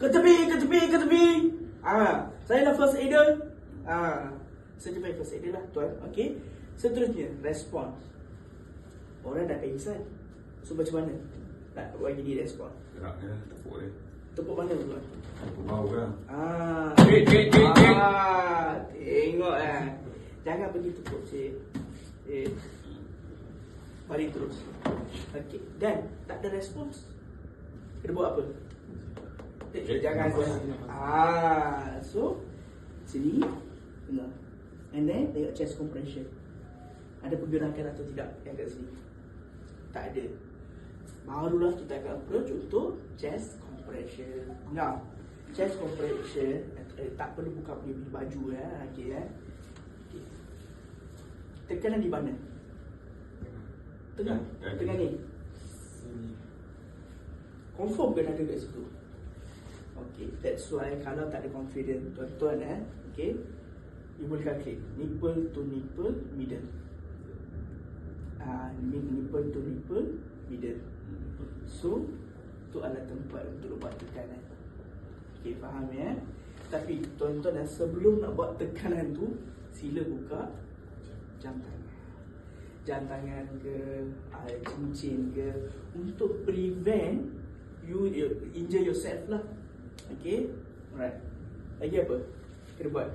ke tepi. Saya lah first aider. Saya panggil first aider lah tuan. Okey. Seterusnya respons. Orang dah pingsan. So macam mana nak bagi dia respon? Gerak dia, tepuk dia. Tepuk mana tuan? Tepuk bau kan. Cik. Tengok lah. Jangan pergi tepuk cik. Balik terus. Okey. Dan tak ada respons. Kita buat apa? Jangan so sini tengok. And then tengok chest compression. Ada pergerakan atau tidak yang kat sini? Tak ada. Barulah kita akan approach untuk chest compression. Now, chest compression tak perlu buka punya baju okey. Tekanan di mana? Tengah ni. Confirm kan ada kat situ? Okay, that's why kalau tak ada confident tuan-tuan okay, you boleh klik nipple to nipple middle. Nipple to nipple middle. So, tu adalah tempat untuk buat tekanan. Okay, faham ya? Tapi tuan-tuan sebelum nak buat tekanan tu, sila buka jam tangan. Jam tangan ke, cincin ke, untuk prevent you injure yourself lah. Okay, alright. Lagi apa kita buat?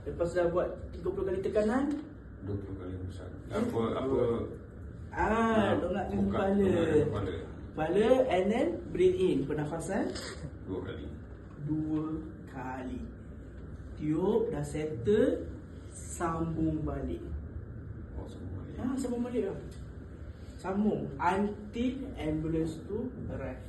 Lepas dah buat 30 kali tekanan, 20 kali besar. Dongak di kepala, and then breathe in, pernafasan 2 kali. Tiup, dah settle, sambung balik. Sambung balik. Sambung balik lah. Sambung until ambulance tu arrive.